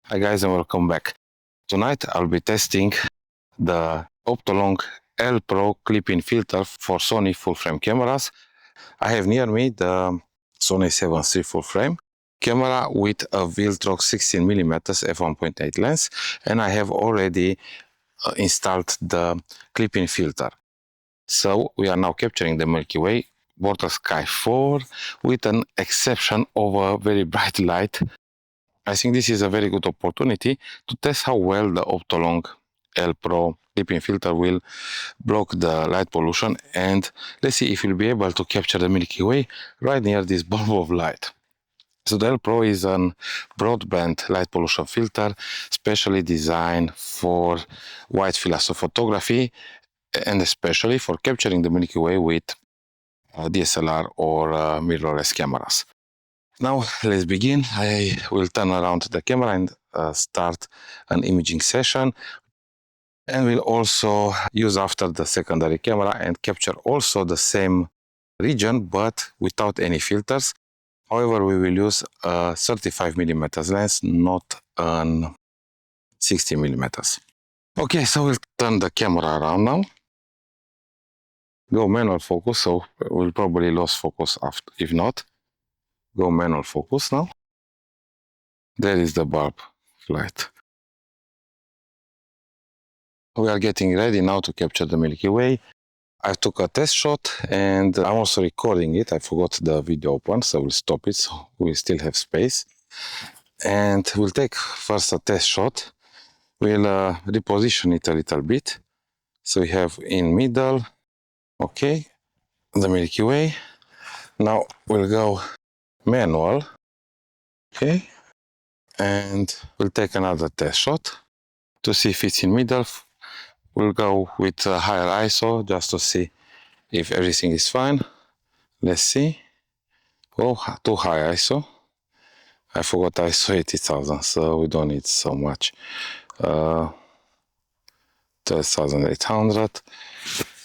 Hi guys and welcome back. Tonight I'll be testing the Optolong L Pro clip-in filter for Sony full-frame cameras. I have near me the Sony A7 III full-frame camera with a Viltrox 16mm f1.8 lens, and I have already installed the clip-in filter. So we are now capturing the Milky Way, Border Sky 4, with an exception of a very bright light. I think this is a very good opportunity to test how well the Optolong L Pro clip-in filter will block the light pollution, and let's see if we'll be able to capture the Milky Way right near this bulb of light. So the L Pro is a broadband light pollution filter specially designed for wide field astrophotography and especially for capturing the Milky Way with DSLR or mirrorless cameras. Now let's begin. I will turn around the camera and start an imaging session, and we'll also use after the secondary camera and capture also the same region but without any filters. However, we will use a 35mm lens, not an 60mm. Okay, so we'll turn the camera around now. Go manual focus, so we'll probably lose focus after, if not. Go manual focus now. There is the bulb light. We are getting ready now to capture the Milky Way. I took a test shot and I'm also recording it. I forgot the video open, so we'll stop it so we still have space. And we'll take first a test shot. We'll reposition it a little bit. So we have in middle, okay, the Milky Way. Now we'll go manual, okay, and we'll take another test shot to see if it's in middle. We'll go with a higher ISO just to see if everything is fine. Let's see. Oh, too high ISO. I forgot ISO 80,000, so we don't need so much. 12,800.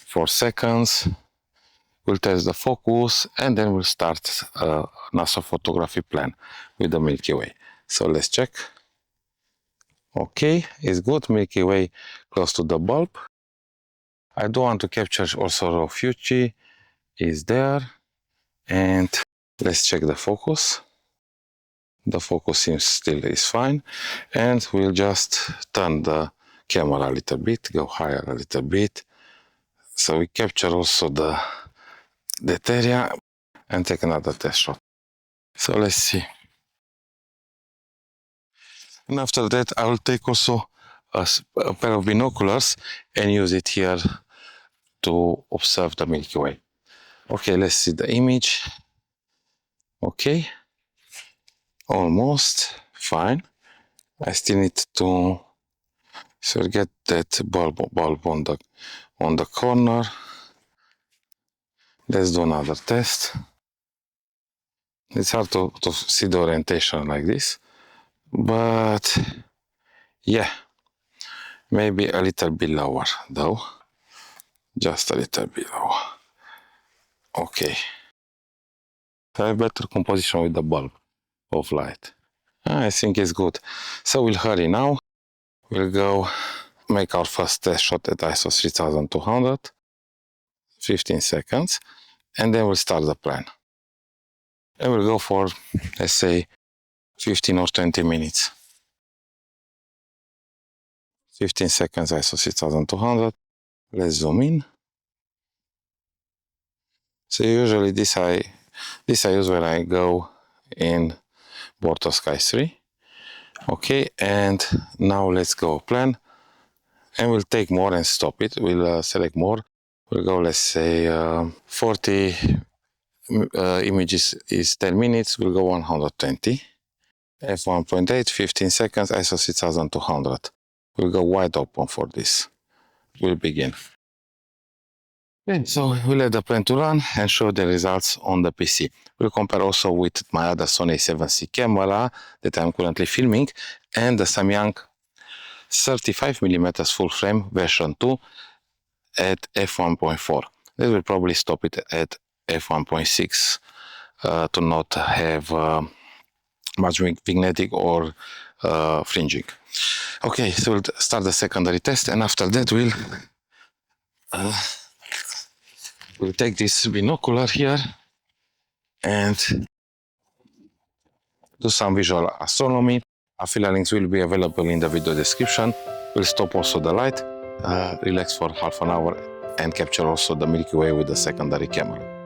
4 seconds. We'll test the focus and then we'll start an astrophotography plan with the Milky Way. So let's check. Okay, it's good. Milky Way close to the bulb. I do want to capture also raw Fuji is there, and let's check the focus. The focus seems still is fine, and we'll just turn the camera a little bit, go higher a little bit, so we capture also that area and take another test shot. So let's see. And after that, I will take also a pair of binoculars and use it here to observe the Milky Way. Okay, let's see the image. Okay, almost fine. I still need to get that bulb on the corner. Let's do another test. It's hard to see the orientation like this, but yeah, maybe a little bit lower though. Just a little bit lower. Okay. I have better composition with the bulb of light. I think it's good. So we'll hurry now. We'll go make our first test shot at ISO 3200. 15 seconds. And then we'll start the plan. And we'll go for, let's say, 15 or 20 minutes. 15 seconds ISO 6200. Let's zoom in. So usually this I use when I go in Border Sky 3. Okay, and now let's go plan. And we'll take more and stop it. We'll select more. We'll go, let's say, 40 images is 10 minutes. We'll go 120. f1.8, 15 seconds, ISO 6200. We'll go wide open for this. We'll begin. Okay, so we'll let the plan to run and show the results on the PC. We'll compare also with my other Sony A7c camera that I'm currently filming and the Samyang 35mm full frame version 2 at f1.4. They will probably stop it at f1.6 to not have much magnetic or fringing. Okay, so we'll start the secondary test, and after that we'll take this binocular here and do some visual astronomy. Affiliate links will be available in the video description. We'll stop also the light, relax for half an hour, and capture also the Milky Way with the secondary camera.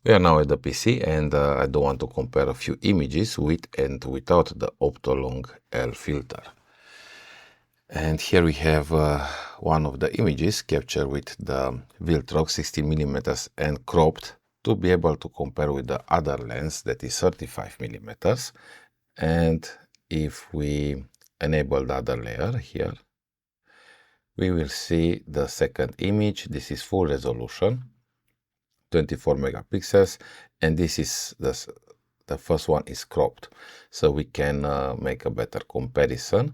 We are now at the PC, and I do want to compare a few images with and without the Optolong L filter. And here we have one of the images captured with the Viltrox 16mm and cropped to be able to compare with the other lens that is 35mm. And if we enable the other layer here, we will see the second image. This is full resolution, 24 megapixels, and this is the first one is cropped, so we can make a better comparison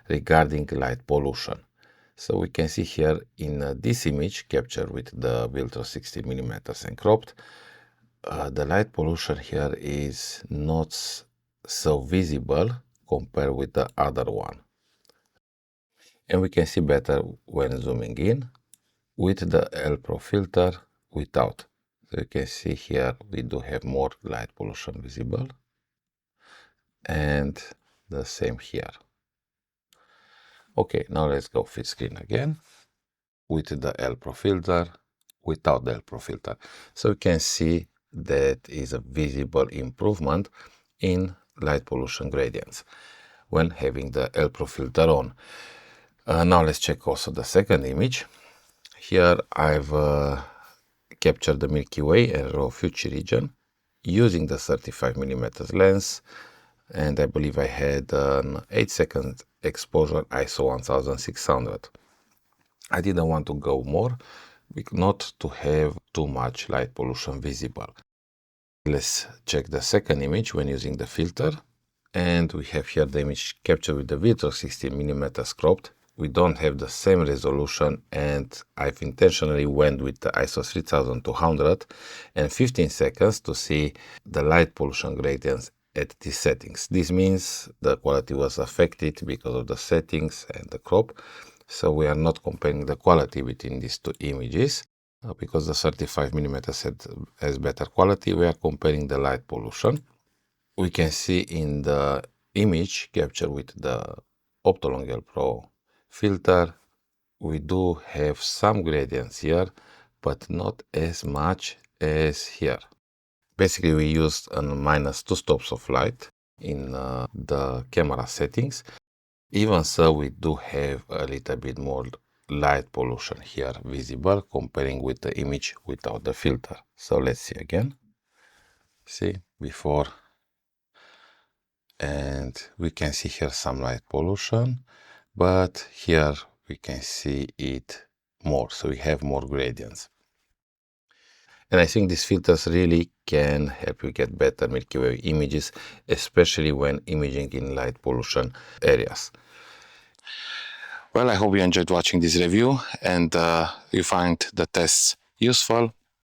regarding light pollution. So we can see here in this image captured with the Viltrox 60mm and cropped, the light pollution here is not so visible compared with the other one, and we can see better when zooming in with the L Pro filter without. So you can see here we do have more light pollution visible, and the same here. Okay, now let's go full screen again with the L Pro filter, without the L Pro filter. So you can see that is a visible improvement in light pollution gradients when having the L Pro filter on. Now let's check also the second image. Here I've captured the Milky Way and raw future region using the 35mm lens, and I believe I had an 8-second exposure ISO 1600. I didn't want to go more, not to have too much light pollution visible. Let's check the second image when using the filter, and we have here the image captured with the Viltrox 16mm cropped. We don't have the same resolution, and I've intentionally went with the ISO 3200 and 15 seconds to see the light pollution gradients at these settings. This means the quality was affected because of the settings and the crop. So we are not comparing the quality between these two images. Because the 35mm has better quality, we are comparing the light pollution. We can see in the image captured with the Optolong L Pro filter, we do have some gradients here, but not as much as here. Basically, we used a -2 stops of light in the camera settings. Even so, we do have a little bit more light pollution here visible comparing with the image without the filter. So let's see again. See, before, and we can see here some light pollution, but here we can see it more, so we have more gradients. And I think these filters really can help you get better Milky Way images, especially when imaging in light pollution areas. Well, I hope you enjoyed watching this review and you find the tests useful.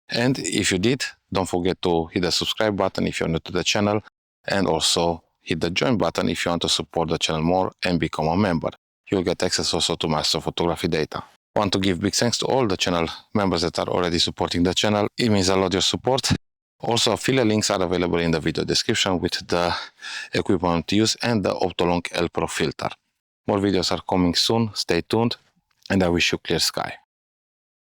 And if you did, don't forget to hit the subscribe button if you're new to the channel, and also hit the join button if you want to support the channel more and become a member. You'll get access also to my astrophotography data. I want to give big thanks to all the channel members that are already supporting the channel. It means a lot your support. Also, affiliate links are available in the video description with the equipment to use and the Optolong L Pro filter. More videos are coming soon. Stay tuned, and I wish you clear sky.